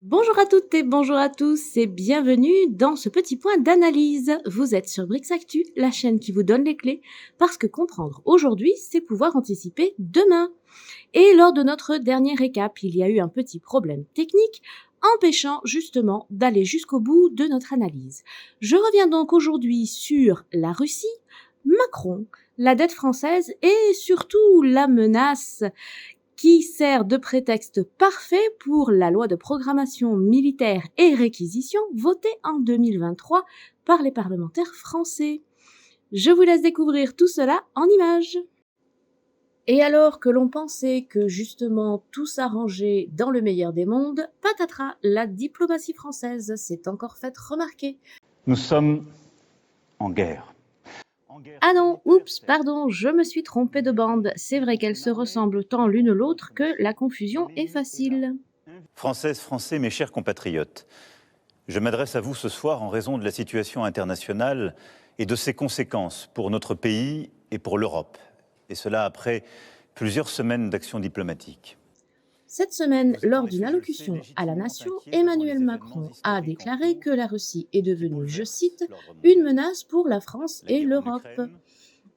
Bonjour à toutes et bonjour à tous et bienvenue dans ce petit point d'analyse. Vous êtes sur Brix Actu, la chaîne qui vous donne les clés, parce que comprendre aujourd'hui, c'est pouvoir anticiper demain. Et lors de notre dernier récap, il y a eu un petit problème technique empêchant justement d'aller jusqu'au bout de notre analyse. Je reviens donc aujourd'hui sur la Russie, Macron, la dette française et surtout la menace qui sert de prétexte parfait pour la loi de programmation militaire et réquisition votée en 2023 par les parlementaires français. Je vous laisse découvrir tout cela en images. Et alors que l'on pensait que justement tout s'arrangeait dans le meilleur des mondes, patatras, la diplomatie française s'est encore faite remarquer. Nous sommes en guerre. Ah non, oups, pardon, je me suis trompée de bande. C'est vrai qu'elles se ressemblent tant l'une l'autre que la confusion est facile. Françaises, Français, mes chers compatriotes, je m'adresse à vous ce soir en raison de la situation internationale et de ses conséquences pour notre pays et pour l'Europe. Et cela après plusieurs semaines d'action diplomatique. Cette semaine, lors d'une allocution à la nation, Emmanuel Macron a déclaré que la Russie est devenue, je cite, une menace pour la France et l'Europe.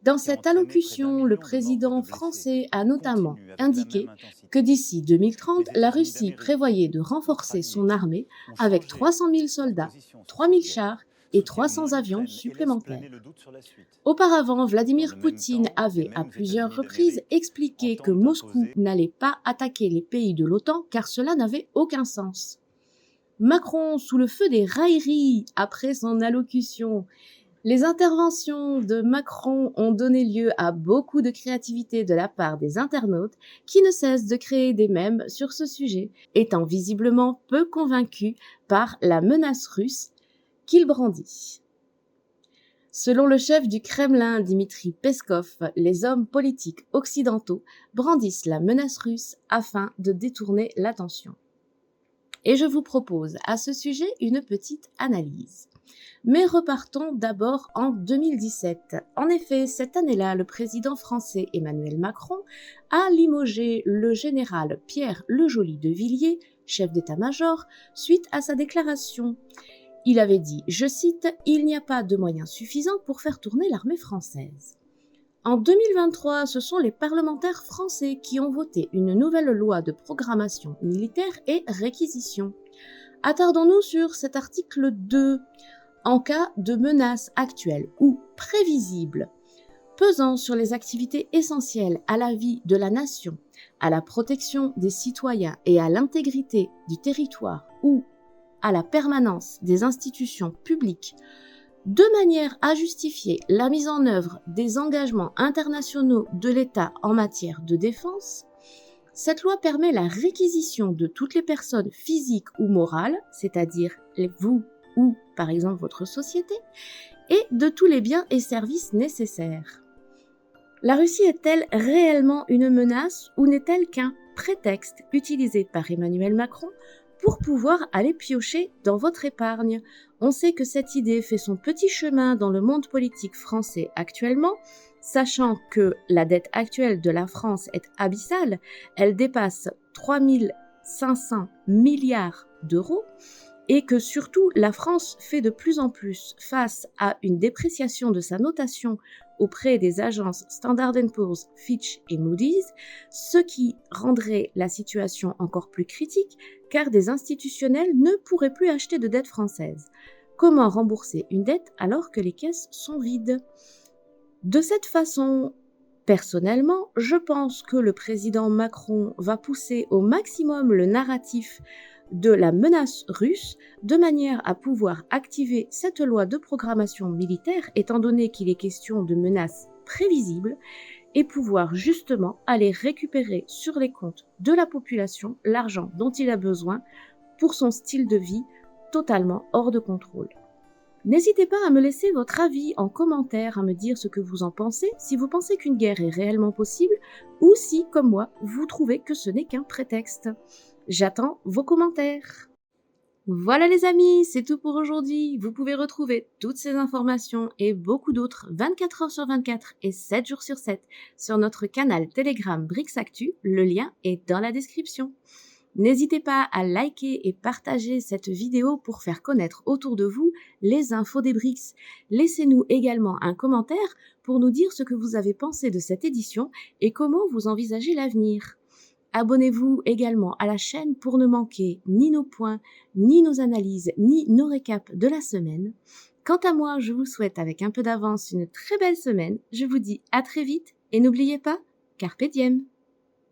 Dans cette allocution, le président français a notamment indiqué que d'ici 2030, la Russie prévoyait de renforcer son armée avec 300 000 soldats, 3 000 chars et 300 avions supplémentaires. Auparavant, Vladimir Poutine avait à plusieurs reprises expliqué que Moscou n'allait pas attaquer les pays de l'OTAN car cela n'avait aucun sens. Macron, sous le feu des railleries après son allocution, les interventions de Macron ont donné lieu à beaucoup de créativité de la part des internautes qui ne cessent de créer des mèmes sur ce sujet, étant visiblement peu convaincus par la menace russe qu'il brandit. Selon le chef du Kremlin, Dmitri Peskov, les hommes politiques occidentaux brandissent la menace russe afin de détourner l'attention. Et je vous propose à ce sujet une petite analyse. Mais repartons d'abord en 2017. En effet, cette année-là, le président français Emmanuel Macron a limogé le général Pierre Lejoly de Villiers, chef d'état-major, suite à sa déclaration. Il avait dit, je cite, « Il n'y a pas de moyens suffisants pour faire tourner l'armée française ». En 2023, ce sont les parlementaires français qui ont voté une nouvelle loi de programmation militaire et réquisition. Attardons-nous sur cet article 2. En cas de menace actuelle ou prévisible, pesant sur les activités essentielles à la vie de la nation, à la protection des citoyens et à l'intégrité du territoire ou à la permanence des institutions publiques, de manière à justifier la mise en œuvre des engagements internationaux de l'État en matière de défense, cette loi permet la réquisition de toutes les personnes physiques ou morales, c'est-à-dire vous ou par exemple votre société, et de tous les biens et services nécessaires. La Russie est-elle réellement une menace ou n'est-elle qu'un prétexte utilisé par Emmanuel Macron pour pouvoir aller piocher dans votre épargne? On sait que cette idée fait son petit chemin dans le monde politique français actuellement, sachant que la dette actuelle de la France est abyssale, elle dépasse 3 500 milliards d'euros, et que surtout la France fait de plus en plus face à une dépréciation de sa notation auprès des agences Standard & Poor's, Fitch et Moody's, ce qui rendrait la situation encore plus critique car des institutionnels ne pourraient plus acheter de dette française. Comment rembourser une dette alors que les caisses sont vides? De cette façon, personnellement, je pense que le président Macron va pousser au maximum le narratif de la menace russe de manière à pouvoir activer cette loi de programmation militaire étant donné qu'il est question de menaces prévisibles et pouvoir justement aller récupérer sur les comptes de la population l'argent dont il a besoin pour son style de vie totalement hors de contrôle. N'hésitez pas à me laisser votre avis en commentaire, à me dire ce que vous en pensez, si vous pensez qu'une guerre est réellement possible ou si, comme moi, vous trouvez que ce n'est qu'un prétexte. J'attends vos commentaires. Voilà les amis, c'est tout pour aujourd'hui. Vous pouvez retrouver toutes ces informations et beaucoup d'autres 24 heures sur 24 et 7 jours sur 7 sur notre canal Telegram Brix Actu. Le lien est dans la description. N'hésitez pas à liker et partager cette vidéo pour faire connaître autour de vous les infos des BRICS. Laissez-nous également un commentaire pour nous dire ce que vous avez pensé de cette édition et comment vous envisagez l'avenir. Abonnez-vous également à la chaîne pour ne manquer ni nos points, ni nos analyses, ni nos récaps de la semaine. Quant à moi, je vous souhaite avec un peu d'avance une très belle semaine. Je vous dis à très vite et n'oubliez pas, Carpe Diem!